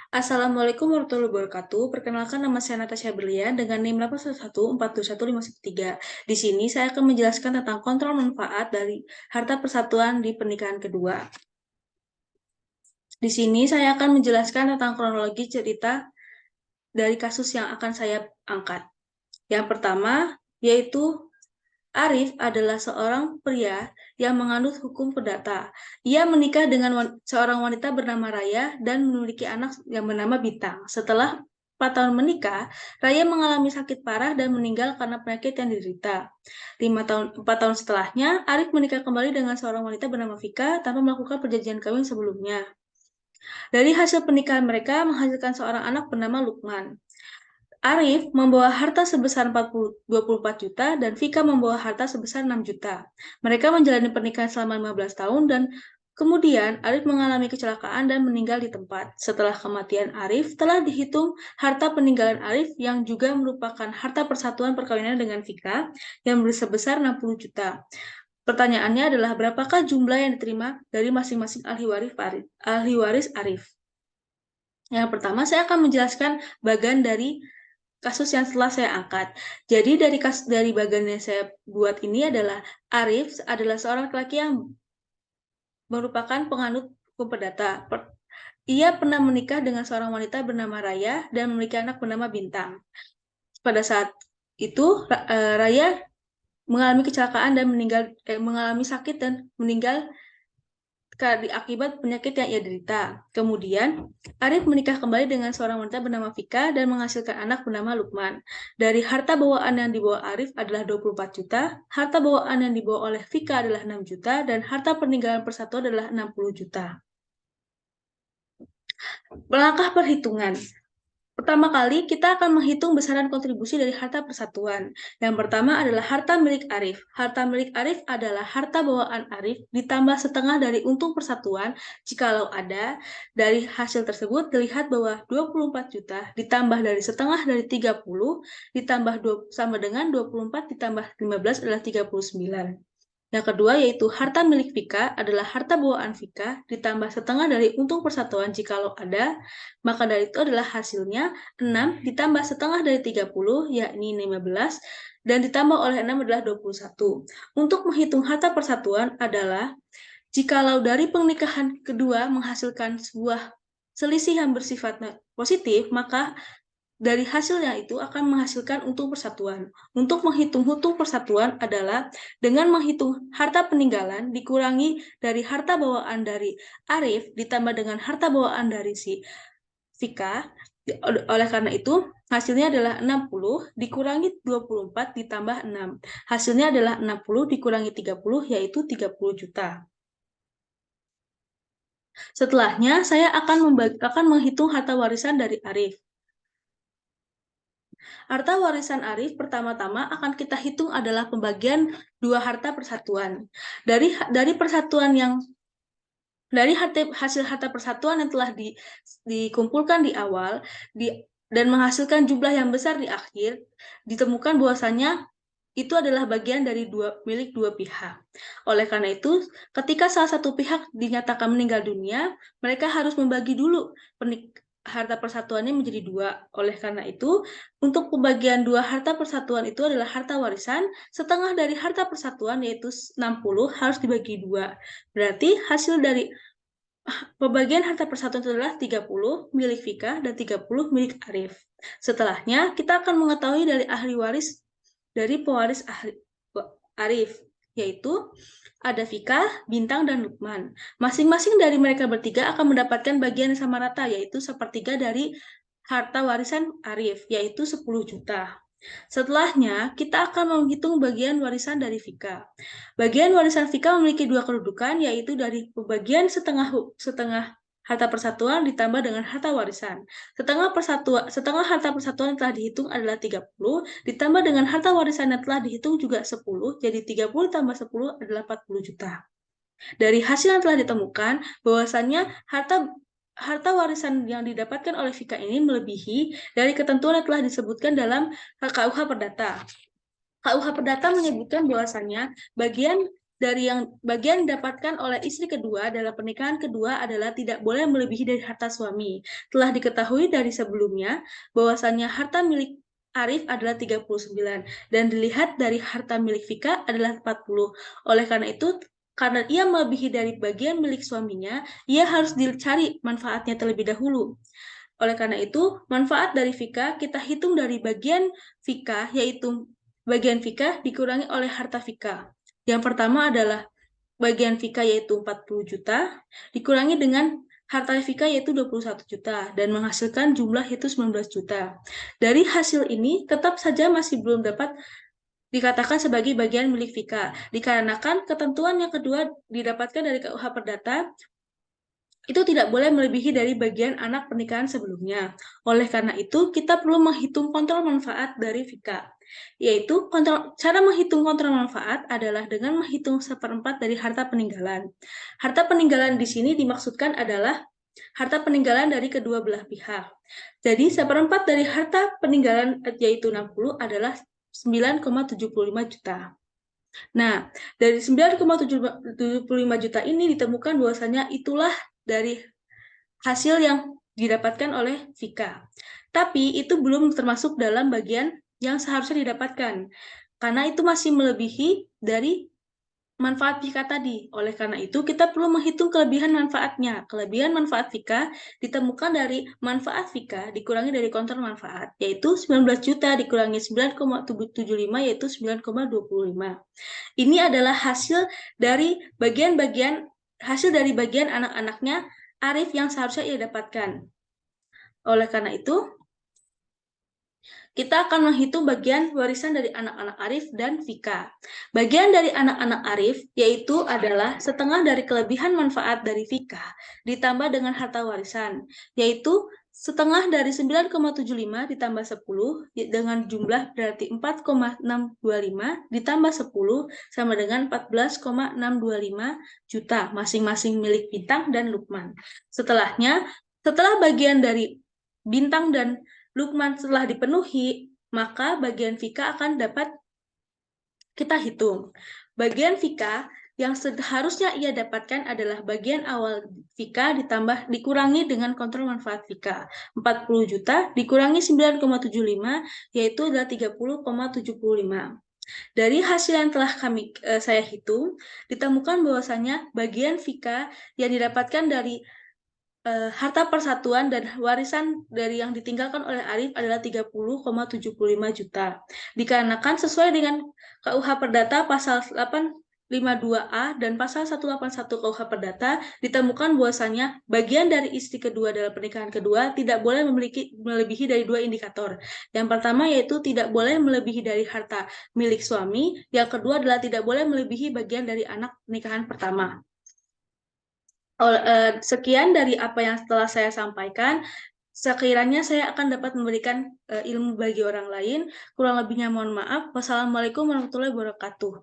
Assalamualaikum warahmatullahi wabarakatuh. Perkenalkan nama saya Natasha Berlian dengan NIM 811421513. Di sini saya akan menjelaskan tentang kontrol manfaat dari harta persatuan di pernikahan kedua. Di sini saya akan menjelaskan tentang kronologi cerita dari kasus yang akan saya angkat. Yang pertama yaitu Arif adalah seorang pria yang menganut hukum perdata. Ia menikah dengan seorang wanita bernama Raya dan memiliki anak yang bernama Bintang. Setelah 4 tahun menikah, Raya mengalami sakit parah dan meninggal karena penyakit yang diderita. 4 tahun setelahnya, Arif menikah kembali dengan seorang wanita bernama Vika tanpa melakukan perjanjian kawin sebelumnya. Dari hasil pernikahan mereka menghasilkan seorang anak bernama Lukman. Arif membawa harta sebesar 24 juta dan Vika membawa harta sebesar 6 juta. Mereka menjalani pernikahan selama 15 tahun dan kemudian Arif mengalami kecelakaan dan meninggal di tempat. Setelah kematian Arif, telah dihitung harta peninggalan Arif yang juga merupakan harta persatuan perkawinan dengan Vika yang sebesar 60 juta. Pertanyaannya adalah berapakah jumlah yang diterima dari masing-masing ahli waris Arif? Yang pertama, saya akan menjelaskan bagian dari kasus yang setelah saya angkat. Jadi dari bagian yang saya buat ini adalah Arif adalah seorang laki-laki yang merupakan penganut hukum perdata. Ia pernah menikah dengan seorang wanita bernama Raya dan memiliki anak bernama Bintang. Pada saat itu Raya mengalami kecelakaan dan mengalami sakit dan meninggal akibat penyakit yang ia derita. Kemudian, Arif menikah kembali dengan seorang wanita bernama Vika dan menghasilkan anak bernama Lukman. Dari harta bawaan yang dibawa Arif adalah 24 juta, harta bawaan yang dibawa oleh Vika adalah 6 juta, dan harta peninggalan persatuan adalah 60 juta. Langkah perhitungan. Pertama kali, kita akan menghitung besaran kontribusi dari harta persatuan. Yang pertama adalah harta milik Arif. Harta milik Arif adalah harta bawaan Arif ditambah setengah dari untung persatuan jikalau ada. Dari hasil tersebut terlihat bahwa 24 juta ditambah dari setengah dari 30 ditambah sama dengan 24 ditambah 15 adalah 39. Yang kedua yaitu harta milik Vika adalah harta bawaan Vika ditambah setengah dari untung persatuan jikalau ada, maka dari itu adalah hasilnya 6 ditambah setengah dari 30 yakni 15 dan ditambah oleh 6 adalah 21. Untuk menghitung harta persatuan adalah jikalau dari pernikahan kedua menghasilkan sebuah selisih yang bersifat positif, maka dari hasilnya itu akan menghasilkan untung persatuan. Untuk menghitung untung persatuan adalah dengan menghitung harta peninggalan dikurangi dari harta bawaan dari Arif ditambah dengan harta bawaan dari si Vika. Oleh karena itu, hasilnya adalah 60 dikurangi 24 ditambah 6. Hasilnya adalah 60 dikurangi 30 yaitu 30 juta. Setelahnya, saya akan menghitung harta warisan dari Arif. Harta warisan Arif pertama-tama akan kita hitung adalah pembagian dua harta persatuan. Dari persatuan yang dari hasil harta persatuan yang telah dikumpulkan di awal dan menghasilkan jumlah yang besar di akhir, ditemukan bahwasannya itu adalah bagian dari milik dua pihak. Oleh karena itu, ketika salah satu pihak dinyatakan meninggal dunia, mereka harus membagi dulu harta persatuannya menjadi dua. Oleh karena itu, untuk pembagian dua harta persatuan itu adalah harta warisan, setengah dari harta persatuan yaitu 60 harus dibagi dua. Berarti hasil dari pembagian harta persatuan itu adalah 30 milik Vika dan 30 milik Arif. Setelahnya, kita akan mengetahui dari pewaris Arif, yaitu ada Vika, Bintang, dan Lukman. Masing-masing dari mereka bertiga akan mendapatkan bagian yang sama rata, yaitu sepertiga dari harta warisan Arif, yaitu 10 juta. Setelahnya, kita akan menghitung bagian warisan dari Vika. Bagian warisan Vika memiliki dua kedudukan, yaitu dari pembagian setengah harta persatuan ditambah dengan harta warisan. Setengah harta persatuan yang telah dihitung adalah 30, ditambah dengan harta warisan yang telah dihitung juga 10, jadi 30 tambah 10 adalah 40 juta. Dari hasil yang telah ditemukan, bahwasannya harta warisan yang didapatkan oleh Vika ini melebihi dari ketentuan yang telah disebutkan dalam KUH Perdata. KUH Perdata menyebutkan bahwasannya bagian dari yang bagian didapatkan oleh istri kedua dalam pernikahan kedua adalah tidak boleh melebihi dari harta suami. Telah diketahui dari sebelumnya bahwasannya harta milik Arif adalah 39 dan dilihat dari harta milik Vika adalah 40. Oleh karena itu, karena ia melebihi dari bagian milik suaminya, ia harus dicari manfaatnya terlebih dahulu. Oleh karena itu, manfaat dari Vika kita hitung dari bagian Vika, yaitu bagian Vika dikurangi oleh harta Vika. Yang pertama adalah bagian Vika yaitu 40 juta, dikurangi dengan harta Vika yaitu 21 juta, dan menghasilkan jumlah yaitu 19 juta. Dari hasil ini, tetap saja masih belum dapat dikatakan sebagai bagian milik Vika, dikarenakan ketentuan yang kedua didapatkan dari KUH Perdata, itu tidak boleh melebihi dari bagian anak pernikahan sebelumnya. Oleh karena itu, kita perlu menghitung kontrol manfaat dari Vika. Yaitu, cara menghitung kontrol manfaat adalah dengan menghitung seperempat dari harta peninggalan. Harta peninggalan di sini dimaksudkan adalah harta peninggalan dari kedua belah pihak. Jadi, seperempat dari harta peninggalan yaitu 60 adalah 9,75 juta. Nah, dari 9,75 juta ini ditemukan bahwasanya itulah dari hasil yang didapatkan oleh Vika. Tapi itu belum termasuk dalam bagian yang seharusnya didapatkan, karena itu masih melebihi dari manfaat Vika tadi. Oleh karena itu, kita perlu menghitung kelebihan manfaatnya. Kelebihan manfaat Vika ditemukan dari manfaat Vika dikurangi dari kontrol manfaat, yaitu 19 juta dikurangi 9,75, yaitu 9,25. Ini adalah hasil dari bagian anak-anaknya Arif yang seharusnya ia dapatkan. Oleh karena itu, kita akan menghitung bagian warisan dari anak-anak Arif dan Vika. Bagian dari anak-anak Arif yaitu adalah setengah dari kelebihan manfaat dari Vika ditambah dengan harta warisan, yaitu setengah dari 9,75 ditambah 10 dengan jumlah berarti 4,625 ditambah 10 sama dengan 14,625 juta masing-masing milik Bintang dan Lukman. Setelah bagian dari Bintang dan Lukman setelah dipenuhi, maka bagian Vika akan dapat kita hitung. Bagian Vika yang seharusnya ia dapatkan adalah bagian awal Vika dikurangi dengan kontrol manfaat Vika. 40 juta dikurangi 9,75 yaitu adalah 30,75. Dari hasil yang telah saya hitung, ditemukan bahwasanya bagian Vika yang didapatkan dari harta persatuan dan warisan dari yang ditinggalkan oleh Arif adalah 30,75 juta. Dikarenakan sesuai dengan KUH Perdata pasal 852A dan pasal 181 KUH Perdata ditemukan bahwasanya bagian dari istri kedua dalam pernikahan kedua tidak boleh melebihi dari dua indikator. Yang pertama yaitu tidak boleh melebihi dari harta milik suami, yang kedua adalah tidak boleh melebihi bagian dari anak pernikahan pertama. Sekian dari apa yang telah saya sampaikan. Sekiranya saya akan dapat memberikan ilmu bagi orang lain. Kurang lebihnya mohon maaf. Wassalamualaikum warahmatullahi wabarakatuh.